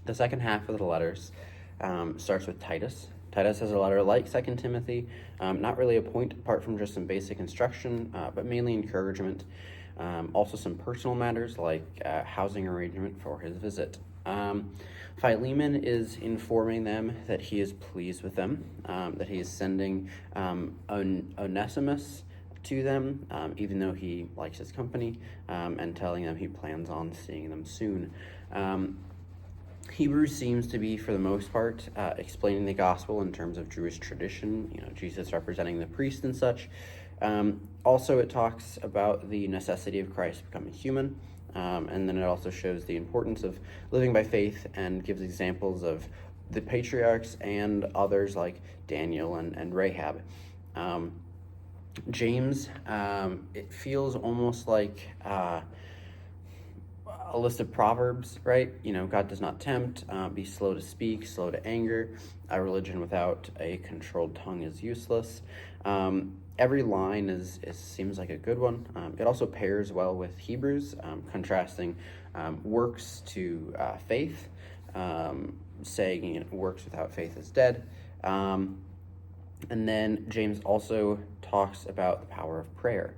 The second half of the letters starts with Titus. Titus is a letter like 2 Timothy, not really a point apart from just some basic instruction, but mainly encouragement. Also some personal matters like housing arrangement for his visit. Philemon is informing them that he is pleased with them, that he is sending Onesimus to them, even though he likes his company, and telling them he plans on seeing them soon. Hebrews seems to be, for the most part, explaining the gospel in terms of Jewish tradition, Jesus representing the priest and such. Also, it talks about the necessity of Christ becoming human, and then it also shows the importance of living by faith and gives examples of the patriarchs and others like Daniel and Rahab. James, it feels almost like a list of proverbs, right? God does not tempt, be slow to speak, slow to anger. A religion without a controlled tongue is useless. Every line seems like a good one. It also pairs well with Hebrews, contrasting works to faith, saying works without faith is dead. And then James also talks about the power of prayer.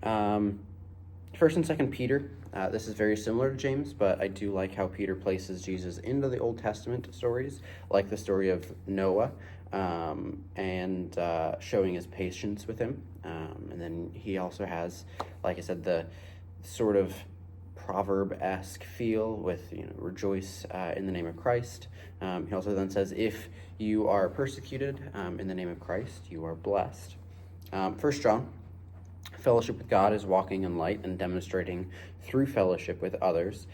First and Second Peter, this is very similar to James, but I do like how Peter places Jesus into the Old Testament stories, like the story of Noah, and showing his patience with him. And then he also has, like I said, the sort of proverb-esque feel with rejoice in the name of Christ. He also then says, if you are persecuted in the name of Christ, you are blessed. 1 John, fellowship with God is walking in light and demonstrating through fellowship with others.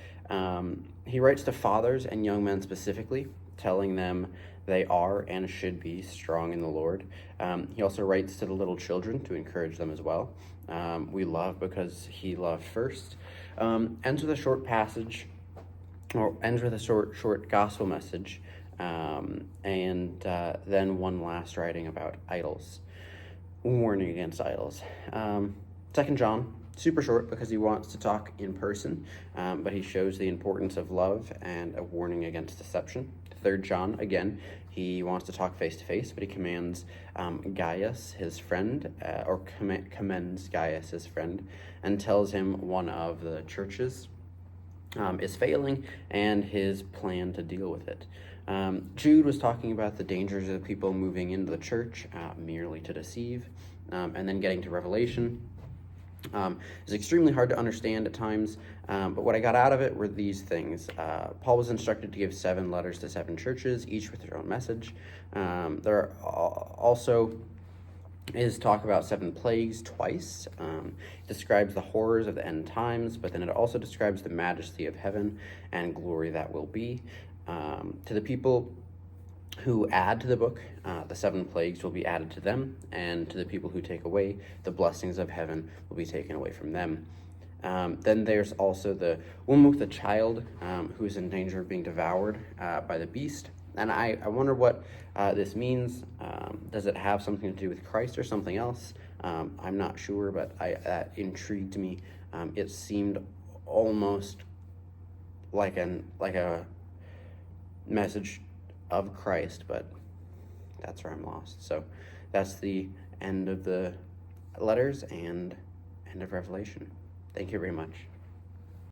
He writes to fathers and young men specifically, telling them they are and should be strong in the Lord. He also writes to the little children to encourage them as well. We love because he loved first. Ends with a short passage, or ends with a short gospel message, and then one last writing about idols, warning against idols. 2 John, super short because he wants to talk in person, but he shows the importance of love and a warning against deception. 3 John, again, he wants to talk face-to-face, but he commands Gaius, his friend, or commends Gaius, his friend, and tells him one of the churches is failing and his plan to deal with it. Jude was talking about the dangers of people moving into the church merely to deceive, and then getting to Revelation. It's extremely hard to understand at times, but what I got out of it were these things. Paul was instructed to give 7 letters to 7 churches, each with their own message. There are also is talk about 7 plagues twice. It describes the horrors of the end times, but then it also describes the majesty of heaven and glory that will be. To the people who add to the book, the 7 plagues will be added to them, and to the people who take away, the blessings of heaven will be taken away from them. Then there's also the woman with the child who is in danger of being devoured by the beast. And I wonder what this means. Does it have something to do with Christ or something else? I'm not sure, but that intrigued me. It seemed almost like a message of Christ, but that's where I'm lost. So that's the end of the letters and end of Revelation. Thank you very much.